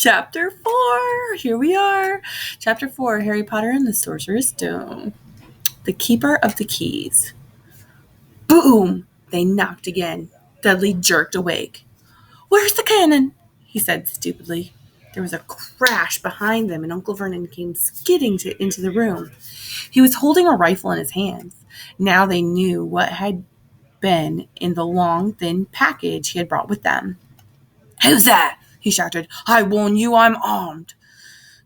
Chapter 4. Here we are. Chapter 4, Harry Potter and the Sorcerer's Stone. The Keeper of the Keys. Boom! They knocked again. Dudley jerked awake. "Where's the cannon?" he said stupidly. There was a crash behind them, and Uncle Vernon came skidding into the room. He was holding a rifle in his hands. Now they knew what had been in the long, thin package he had brought with them. "Who's that?" he shouted. "I warn you, I'm armed."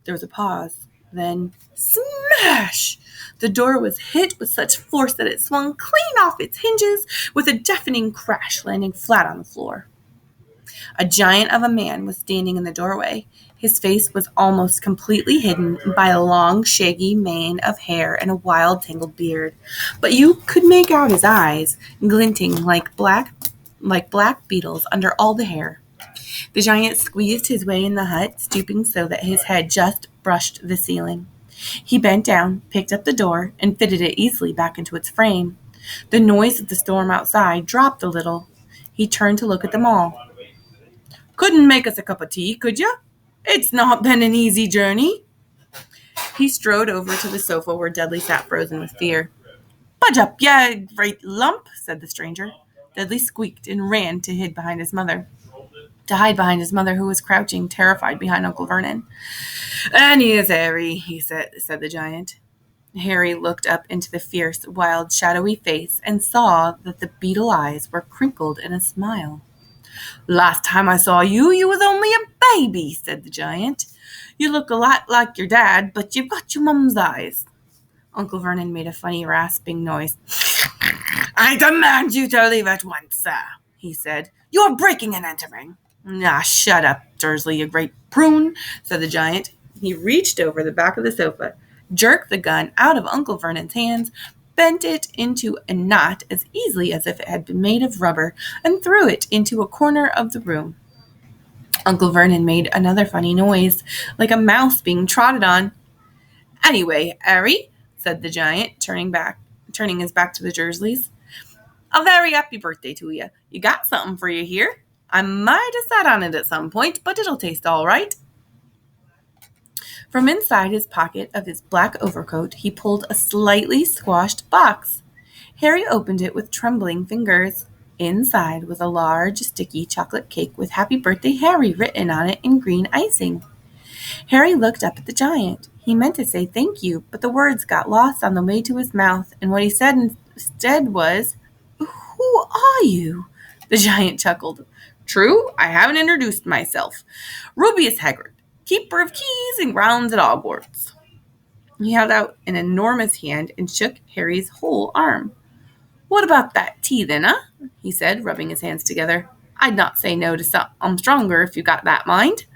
There was a pause. Then, smash! The door was hit with such force that it swung clean off its hinges with a deafening crash, landing flat on the floor. A giant of a man was standing in the doorway. His face was almost completely hidden by a long, shaggy mane of hair and a wild, tangled beard, but you could make out his eyes, glinting like black beetles under all the hair. The giant squeezed his way in the hut, stooping so that his head just brushed the ceiling. He bent down, picked up the door, and fitted it easily back into its frame. The noise of the storm outside dropped a little. He turned to look at them all. "Couldn't make us a cup of tea, could you? It's not been an easy journey." He strode over to the sofa where Dudley sat frozen with fear. "Budge up, you great lump," said the stranger. Dudley squeaked and ran to hide behind his mother, who was crouching, terrified, behind Uncle Vernon. "And he is Harry," said the giant. Harry looked up into the fierce, wild, shadowy face and saw that the beetle eyes were crinkled in a smile. "Last time I saw you, you was only a baby," said the giant. "You look a lot like your dad, but you've got your mum's eyes." Uncle Vernon made a funny rasping noise. "I demand you to leave at once, sir," he said. "You're breaking and entering." "Ah, shut up, Dursley, you great prune," said the giant. He reached over the back of the sofa, jerked the gun out of Uncle Vernon's hands, bent it into a knot as easily as if it had been made of rubber, and threw it into a corner of the room. Uncle Vernon made another funny noise, like a mouse being trotted on. "Anyway, Harry," said the giant, turning his back to the Dursleys, "a very happy birthday to you. You got something for you here. I might have sat on it at some point, but it'll taste all right." From inside his pocket of his black overcoat, he pulled a slightly squashed box. Harry opened it with trembling fingers. Inside was a large, sticky chocolate cake with "Happy Birthday, Harry" written on it in green icing. Harry looked up at the giant. He meant to say thank you, but the words got lost on the way to his mouth, and what he said instead was, "Who are you?" The giant chuckled. "True, I haven't introduced myself. Rubius Hagrid, keeper of keys and grounds at Hogwarts." He held out an enormous hand and shook Harry's whole arm. "What about that tea, then, huh?" he said, rubbing his hands together. "I'd not say no to something stronger if you got that mind."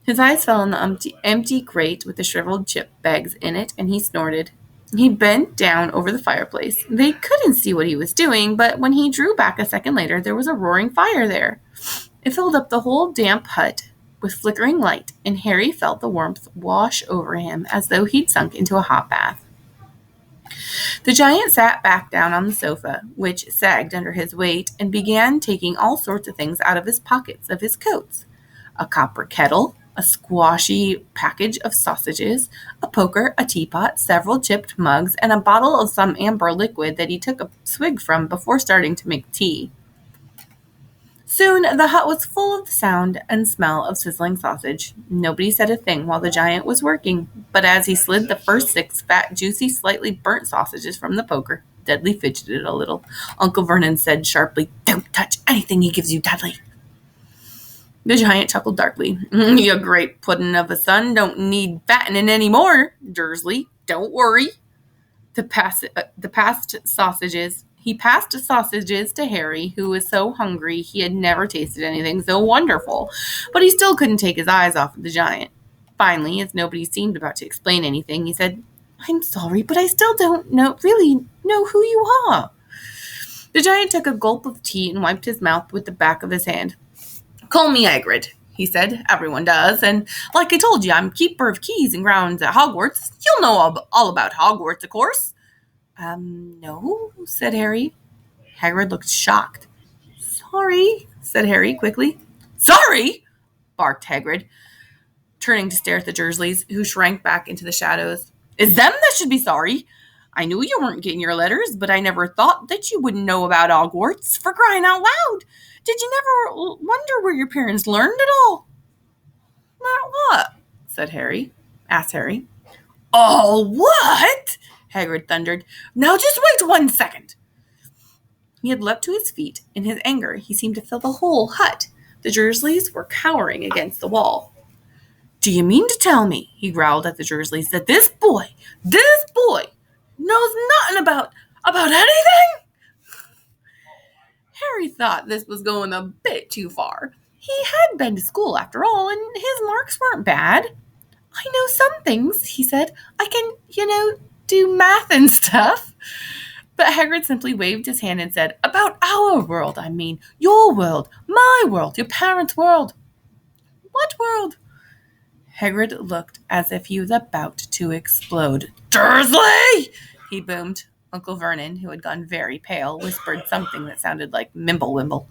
His eyes fell on the empty grate with the shriveled chip bags in it, and he snorted. He bent down over the fireplace. They couldn't see what he was doing, but when he drew back a second later, there was a roaring fire there. It filled up the whole damp hut with flickering light, and Harry felt the warmth wash over him as though he'd sunk into a hot bath. The giant sat back down on the sofa, which sagged under his weight, and began taking all sorts of things out of his pockets of his coats. A copper kettle, a squashy package of sausages, a poker, a teapot, several chipped mugs, and a bottle of some amber liquid that he took a swig from before starting to make tea. Soon the hut was full of the sound and smell of sizzling sausage. Nobody said a thing while the giant was working, but as he slid the first 6 fat, juicy, slightly burnt sausages from the poker, Dudley fidgeted a little. Uncle Vernon said sharply, "Don't touch anything he gives you, Dudley." The giant chuckled darkly. "You great puddin' of a son don't need fattening any more, Dursley. Don't worry." He passed sausages to Harry, who was so hungry he had never tasted anything so wonderful, but he still couldn't take his eyes off of the giant. Finally, as nobody seemed about to explain anything, he said, "I'm sorry, but I still don't really know who you are." The giant took a gulp of tea and wiped his mouth with the back of his hand. "Call me Hagrid," he said. "Everyone does. And like I told you, I'm keeper of keys and grounds at Hogwarts. You'll know all about Hogwarts, of course." No, said Harry. Hagrid looked shocked. "Sorry," said Harry quickly. "Sorry? barked Hagrid, turning to stare at the Dursleys, who shrank back into the shadows. It's them that should be sorry. I knew you weren't getting your letters, but I never thought that you wouldn't know about Hogwarts, for crying out loud. Did you never wonder where your parents learned it all? Not what? Asked Harry. Oh, what? Hagrid thundered. Now just wait 1 second. He had leapt to his feet. In his anger, he seemed to fill the whole hut. The Dursleys were cowering against the wall. Do you mean to tell me, he growled at the Dursleys, that this boy knows nothing about anything? Harry thought this was going a bit too far. He had been to school after all, and his marks weren't bad. I know some things, he said. I can, do math and stuff. But Hagrid simply waved his hand and said, about our world, I mean. Your world, my world, your parents' world. What world? Hagrid looked as if he was about to explode. Dursley! He boomed. Uncle Vernon, who had gone very pale, whispered something that sounded like Mimblewimble.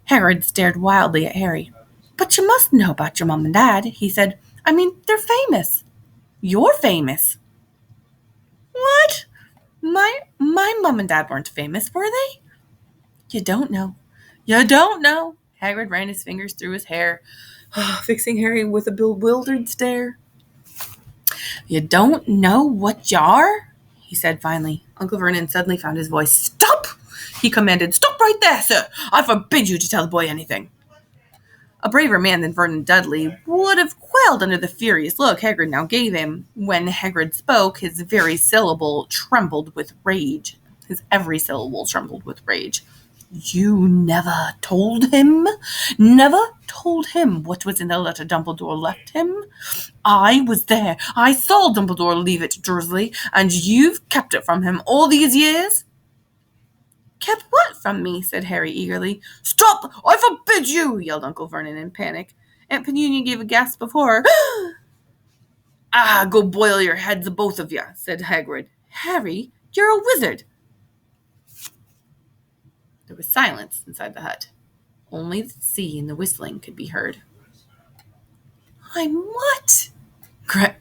Hagrid stared wildly at Harry. But you must know about your mom and dad, he said. I mean, they're famous. You're famous. What? My mom and dad weren't famous, were they? You don't know. You don't know. Hagrid ran his fingers through his hair, fixing Harry with a bewildered stare. You don't know what you are? He said finally. Uncle Vernon suddenly found his voice. Stop! He commanded. Stop right there, sir. I forbid you to tell the boy anything. A braver man than Vernon Dudley would have quailed under the furious look Hagrid now gave him. When Hagrid spoke, his every syllable trembled with rage. You never told him? Never told him what was in the letter Dumbledore left him? I was there. I saw Dumbledore leave it to Dursley, and you've kept it from him all these years? Kept what from me? Said Harry eagerly. Stop! I forbid you! Yelled Uncle Vernon in panic. Aunt Petunia gave a gasp of horror. Go boil your heads, both of you, said Hagrid. Harry, you're a wizard. There was silence inside the hut. Only the sea and the whistling could be heard. I'm what?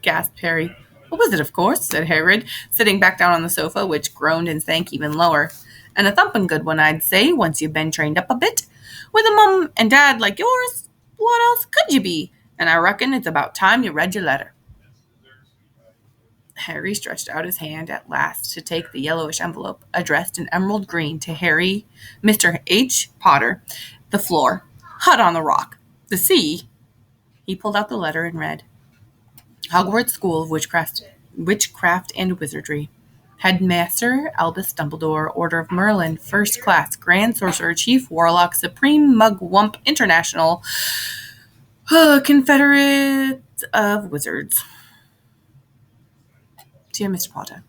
Gasped Harry. A wizard, of course, said Hagrid, sitting back down on the sofa, which groaned and sank even lower. And a thumping good one, I'd say, once you've been trained up a bit. With a mum and dad like yours, what else could you be? And I reckon it's about time you read your letter. Harry stretched out his hand at last to take the yellowish envelope, addressed in emerald green to Harry, Mr. H. Potter, the floor, hut on the rock, the sea. He pulled out the letter and read, Hogwarts School of Witchcraft and Wizardry. Headmaster Albus Dumbledore, Order of Merlin, First Class, Grand Sorcerer, Chief Warlock, Supreme Mugwump, International, Confederate of Wizards. Dear Mr. Potter,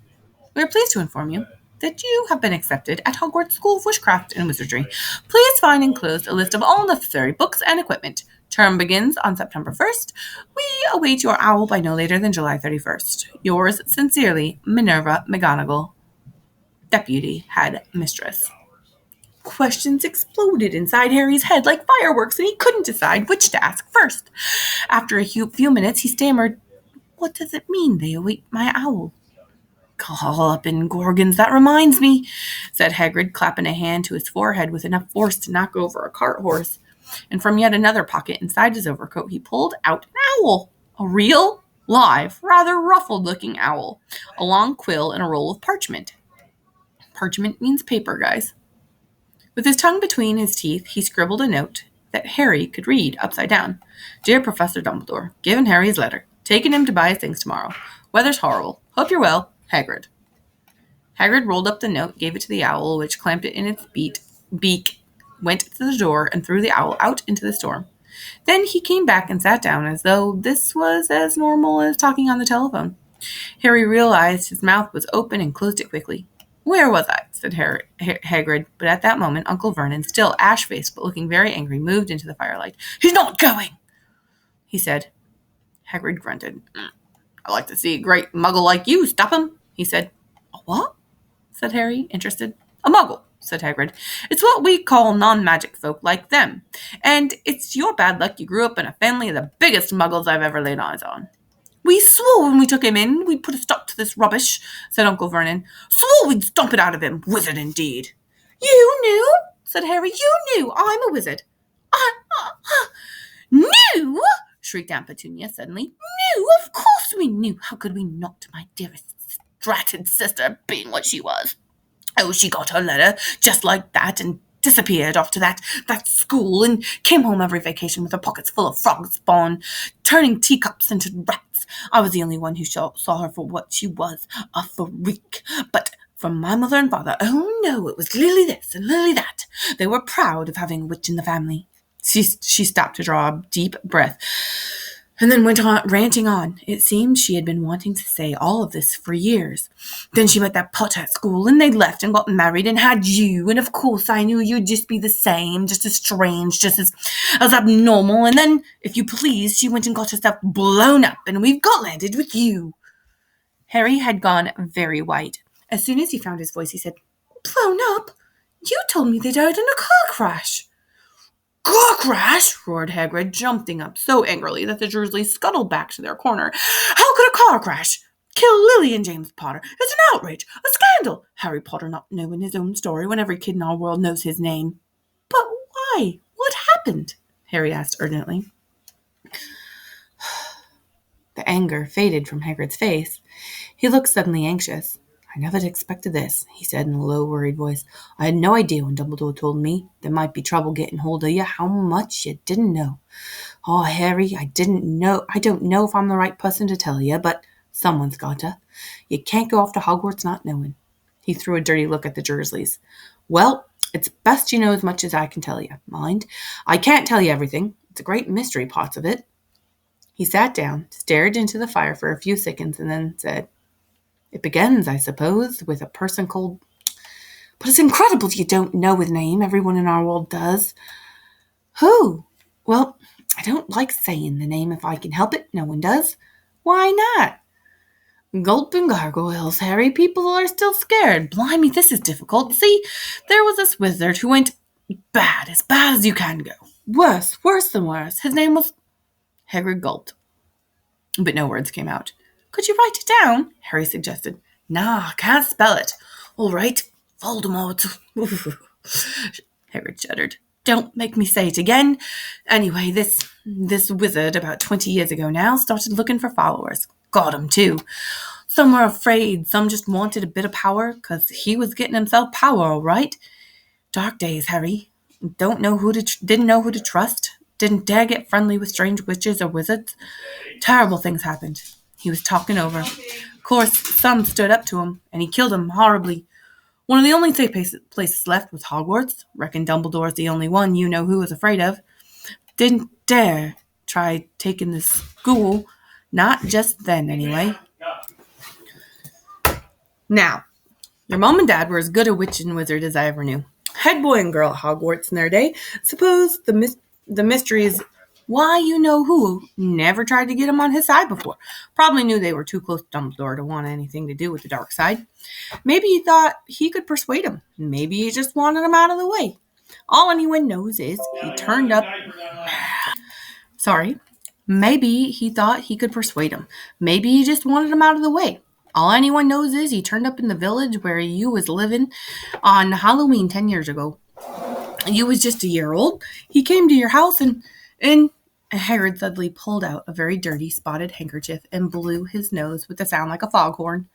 we are pleased to inform you that you have been accepted at Hogwarts School of Witchcraft and Wizardry. Please find enclosed a list of all necessary books and equipment. Term begins on September 1st. We await your owl by no later than July 31st. Yours sincerely, Minerva McGonagall, Deputy Head Mistress. Questions exploded inside Harry's head like fireworks, and he couldn't decide which to ask first. After a few minutes, he stammered, What does it mean they await my owl? Call up in Gorgons, that reminds me, said Hagrid, clapping a hand to his forehead with enough force to knock over a cart horse. And from yet another pocket inside his overcoat, he pulled out an owl. A real, live, rather ruffled-looking owl. A long quill and a roll of parchment. Parchment means paper, guys. With his tongue between his teeth, he scribbled a note that Harry could read upside down. Dear Professor Dumbledore, given Harry's letter. Taking him to buy his things tomorrow. Weather's horrible. Hope you're well. Hagrid. Hagrid rolled up the note, gave it to the owl, which clamped it in its beak, went to the door, and threw the owl out into the storm. Then he came back and sat down as though this was as normal as talking on the telephone. Harry realized his mouth was open and closed it quickly. Where was I? Said Hagrid, but at that moment Uncle Vernon, still ash-faced but looking very angry, moved into the firelight. He's not going, he said. Hagrid grunted. I'd like to see a great muggle like you stop him, he said. A what? Said Harry, interested. A muggle, said Hagrid. "It's what we call non-magic folk like them. And it's your bad luck you grew up in a family of the biggest muggles I've ever laid eyes on." "We swore when we took him in we'd put a stop to this rubbish," said Uncle Vernon. "Swore we'd stomp it out of him. Wizard indeed." "You knew?" said Harry. "You knew I'm a wizard." I knew?" shrieked Aunt Petunia suddenly. "Knew? Of course we knew. How could we not, my dearest dratted sister, being what she was? Oh, she got her letter just like that and disappeared off to that school and came home every vacation with her pockets full of frog spawn, turning teacups into rats. I was the only one who saw her for what she was, a freak. But from my mother and father, oh no, it was Lily this and Lily that. They were proud of having a witch in the family." She stopped to draw a deep breath and then went on ranting on. It seemed she had been wanting to say all of this for years. "Then she met that Potter at school, and they left and got married and had you, and of course I knew you'd just be the same, just as strange, just as abnormal, and then, if you please, she went and got herself blown up, and we've got landed with you." Harry had gone very white. As soon as he found his voice, he said, "Blown up? You told me they died in a car crash." "Car crash!" roared Hagrid, jumping up so angrily that the Dursleys scuttled back to their corner. "How could a car crash kill Lily and James Potter? It's an outrage, a scandal. Harry Potter not knowing his own story when every kid in our world knows his name." "But why? What happened?" Harry asked urgently. The anger faded from Hagrid's face. He looked suddenly anxious. "I never expected this," he said in a low, worried voice. "I had no idea when Dumbledore told me there might be trouble getting hold of you, how much you didn't know. Oh, Harry, I didn't know. I don't know if I'm the right person to tell you, but someone's got to. You can't go off to Hogwarts not knowing." He threw a dirty look at the Dursleys. "Well, it's best you know as much as I can tell you. Mind, I can't tell you everything. It's a great mystery, parts of it." He sat down, stared into the fire for a few seconds, and then said, "It begins, I suppose, with a person called... But it's incredible you don't know his name. Everyone in our world does." "Who?" "Well, I don't like saying the name if I can help it. No one does." "Why not?" "Gulp and gargoyles, Harry. People are still scared. Blimey, this is difficult. See, there was this wizard who went as bad as you can go. Worse than worse. His name was..." Hagrid gulped, but no words came out. "Could you write it down?" Harry suggested. "Nah, can't spell it." "All right, Voldemort." Hagrid shuddered. "Don't make me say it again. Anyway, this wizard, about 20 years ago now, started looking for followers. Got 'em, too. Some were afraid, some just wanted a bit of power, 'cause he was getting himself power, all right. Dark days, Harry. Didn't know who to trust. Didn't dare get friendly with strange witches or wizards. Terrible things happened. He was talking over. Of course, some stood up to him, and he killed them horribly. One of the only safe places left was Hogwarts. Reckon Dumbledore's the only one you know who was afraid of. Didn't dare try taking the school. Not just then, anyway. Now, your mom and dad were as good a witch and wizard as I ever knew. Head boy and girl at Hogwarts in their day. Suppose the mystery is why you know who never tried to get him on his side before. Probably knew they were too close to Dumbledore to want anything to do with the dark side. Maybe he thought he could persuade him. Maybe he just wanted him out of the way. All anyone knows is he turned up... Maybe he thought he could persuade him. Maybe he just wanted him out of the way. All anyone knows is he turned up in the village where you was living on Halloween 10 years ago. You was just a year old. He came to your house and Hagrid suddenly pulled out a very dirty, spotted handkerchief and blew his nose with a sound like a foghorn.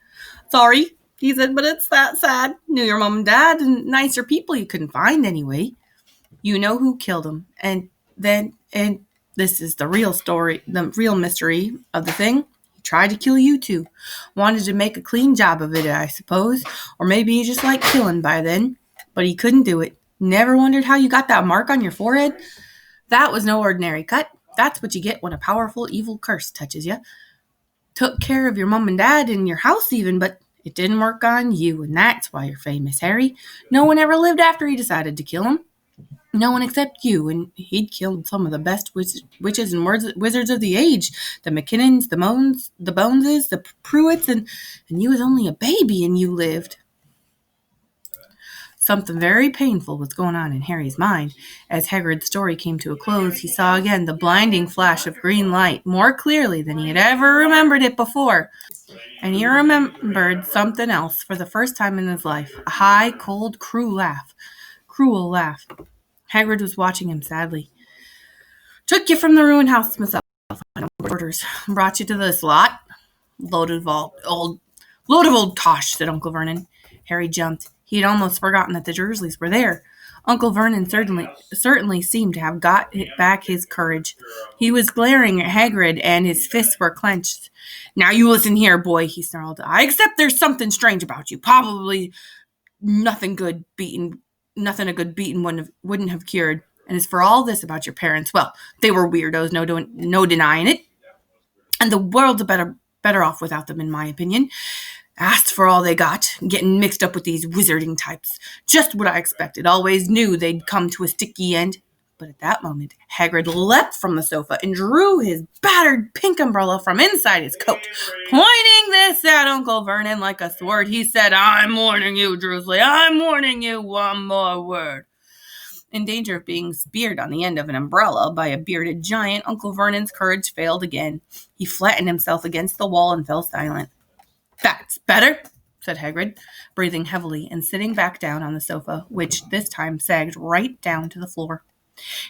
"Sorry," he said, "but it's that sad. Knew your mom and dad and nicer people you couldn't find anyway. You know who killed him. And this is the real story, the real mystery of the thing. He tried to kill you too. Wanted to make a clean job of it, I suppose. Or maybe he just liked killing by then. But he couldn't do it. Never wondered how you got that mark on your forehead? That was no ordinary cut. That's what you get when a powerful evil curse touches you. Took care of your mom and dad and your house even, but it didn't work on you, and that's why you're famous, Harry. No one ever lived after he decided to kill him. No one except you, and he'd killed some of the best witches and wizards of the age. The McKinnons, the Boneses, the Pruitts, and you was only a baby and you lived." Something very painful was going on in Harry's mind. As Hagrid's story came to a close, he saw again the blinding flash of green light more clearly than he had ever remembered it before. And he remembered something else for the first time in his life, a high, cold, cruel laugh. Hagrid was watching him sadly. Took you from the ruined house myself, orders. Brought you to this lot. Load of old tosh, said Uncle Vernon. Harry jumped. He had almost forgotten that the Dursleys were there. Uncle Vernon certainly seemed to have got back his courage. He was glaring at Hagrid, and his fists were clenched. Now you listen here, boy, he snarled. I accept there's something strange about you. Probably nothing a good beating wouldn't have cured. And as for all this about your parents, well, they were weirdos, no denying it. And the world's better off without them, in my opinion. Asked for all they got, getting mixed up with these wizarding types. Just what I expected. Always knew they'd come to a sticky end. But at that moment, Hagrid leapt from the sofa and drew his battered pink umbrella from inside his coat. Pointing this at Uncle Vernon like a sword, he said, I'm warning you, Dursley. I'm warning you, one more word. In danger of being speared on the end of an umbrella by a bearded giant, Uncle Vernon's courage failed again. He flattened himself against the wall and fell silent. That's better, said Hagrid, breathing heavily and sitting back down on the sofa, which this time sagged right down to the floor.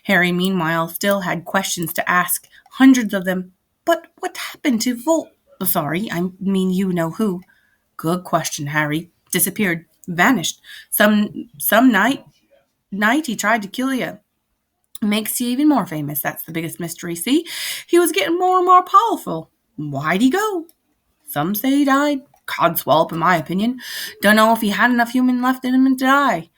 Harry, meanwhile, still had questions to ask, hundreds of them. But what happened to Sorry, I mean you know who. Good question, Harry. Disappeared. Vanished. Some night he tried to kill you. Makes you even more famous. That's the biggest mystery. See? He was getting more and more powerful. Why'd he go? Some say he died. Codswallop, in my opinion. Don't know if he had enough human left in him to die.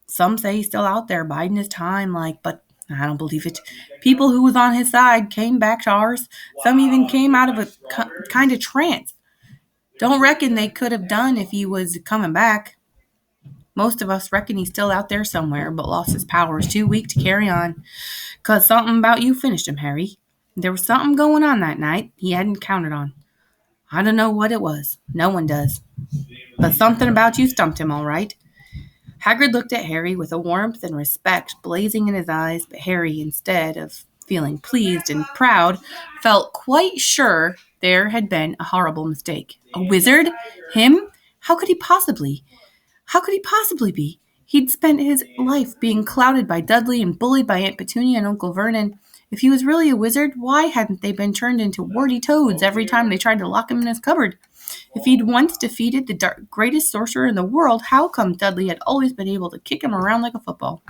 Some say he's still out there biding his time, but I don't believe it. People who was on his side came back to ours. Some even came out of a kind of trance. Don't reckon they could have done if he was coming back. Most of us reckon he's still out there somewhere, but lost his powers, too weak to carry on. 'Cause something about you finished him, Harry. There was something going on that night he hadn't counted on. I don't know what it was. No one does. But something about you stumped him, all right. Hagrid looked at Harry with a warmth and respect blazing in his eyes, but Harry, instead of feeling pleased and proud, felt quite sure there had been a horrible mistake. A wizard? Him? How could he possibly be? He'd spent his life being clouded by Dudley and bullied by Aunt Petunia and Uncle Vernon. If he was really a wizard, why hadn't they been turned into warty toads every time they tried to lock him in his cupboard? If he'd once defeated the greatest sorcerer in the world, how come Dudley had always been able to kick him around like a football?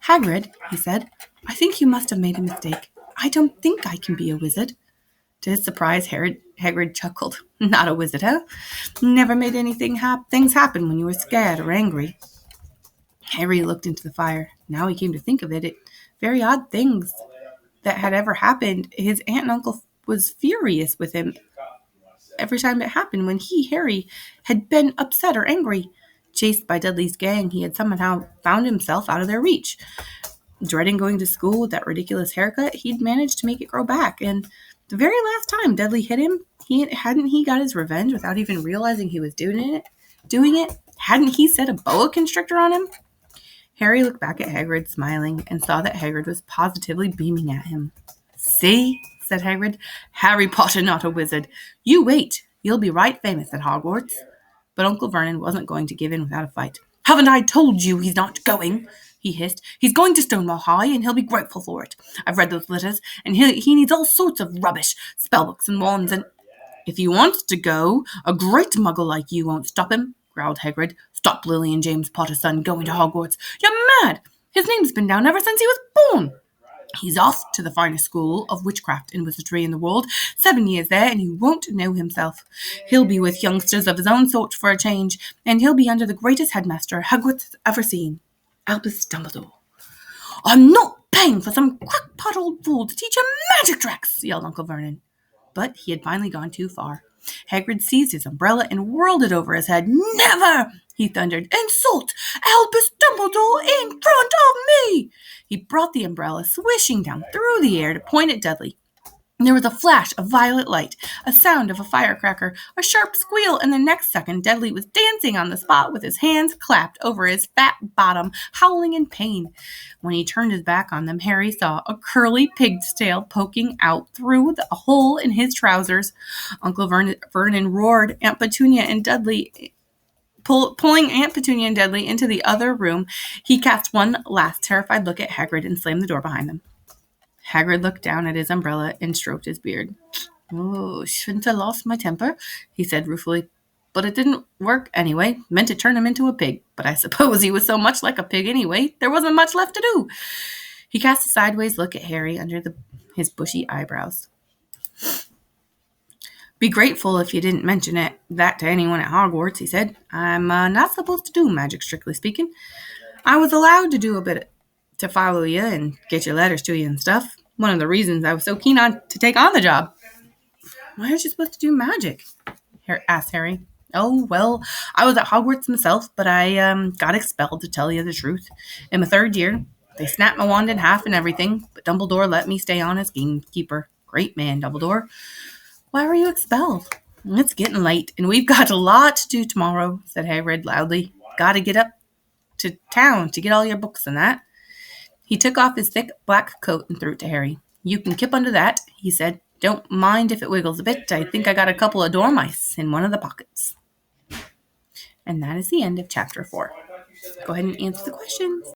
Hagrid, he said, I think you must have made a mistake. I don't think I can be a wizard. To his surprise, Hagrid chuckled. Not a wizard, huh? Never made things happen when you were scared or angry. Harry looked into the fire. Now he came to think of it, very odd things that had ever happened. His aunt and uncle was furious with him every time it happened when Harry, had been upset or angry. Chased by Dudley's gang, he had somehow found himself out of their reach. Dreading going to school with that ridiculous haircut, he'd managed to make it grow back. And the very last time Dudley hit him, hadn't he got his revenge without even realizing he was doing it? Hadn't he set a boa constrictor on him? Harry looked back at Hagrid, smiling, and saw that Hagrid was positively beaming at him. See, said Hagrid, Harry Potter not a wizard. You wait, you'll be right famous at Hogwarts. But Uncle Vernon wasn't going to give in without a fight. Haven't I told you he's not going? He hissed. He's going to Stonewall High, and he'll be grateful for it. I've read those letters, and he needs all sorts of rubbish, spellbooks and wands, and... If he wants to go, a great muggle like you won't stop him, growled Hagrid. Stop Lily and James Potter's son going to Hogwarts. You're mad! His name's been down ever since he was born. He's off to the finest school of witchcraft and wizardry in the world. 7 years there, and he won't know himself. He'll be with youngsters of his own sort for a change, and he'll be under the greatest headmaster Hogwarts has ever seen, Albus Dumbledore. I'm not paying for some crackpot old fool to teach him magic tricks, yelled Uncle Vernon. But he had finally gone too far. Hagrid seized his umbrella and whirled it over his head. Never, he thundered. Insult Albus Dumbledore in front of me! He brought the umbrella swishing down through the air to point at Dudley. There was a flash of violet light, a sound of a firecracker, a sharp squeal, and the next second Dudley was dancing on the spot with his hands clapped over his fat bottom, howling in pain. When he turned his back on them, Harry saw a curly pig's tail poking out through a hole in his trousers. Uncle Vernon roared Aunt Petunia and Dudley pulling Aunt Petunia and Dudley into the other room. He cast one last terrified look at Hagrid and slammed the door behind them. Hagrid looked down at his umbrella and stroked his beard. "Oh, shouldn't have lost my temper," he said ruefully. "But it didn't work anyway. Meant to turn him into a pig, but I suppose he was so much like a pig anyway, there wasn't much left to do." He cast a sideways look at Harry under his bushy eyebrows. "Be grateful if you didn't mention that to anyone at Hogwarts," he said. "I'm not supposed to do magic, strictly speaking. I was allowed to do a bit to follow you and get your letters to you and stuff. One of the reasons I was so keen to take on the job." "Why aren't you supposed to do magic?" asked Harry. "Oh, well, I was at Hogwarts myself, but I got expelled, to tell you the truth. In my third year, they snapped my wand in half and everything, but Dumbledore let me stay on as gamekeeper. Great man, Dumbledore." "Why were you expelled?" "It's getting late, and we've got a lot to do tomorrow," said Hagrid loudly. "Got to get up to town to get all your books and that." He took off his thick black coat and threw it to Harry. "You can kip under that," he said. "Don't mind if it wiggles a bit. I think I got a couple of dormice in one of the pockets." And that is the end of chapter 4. Go ahead and answer the questions.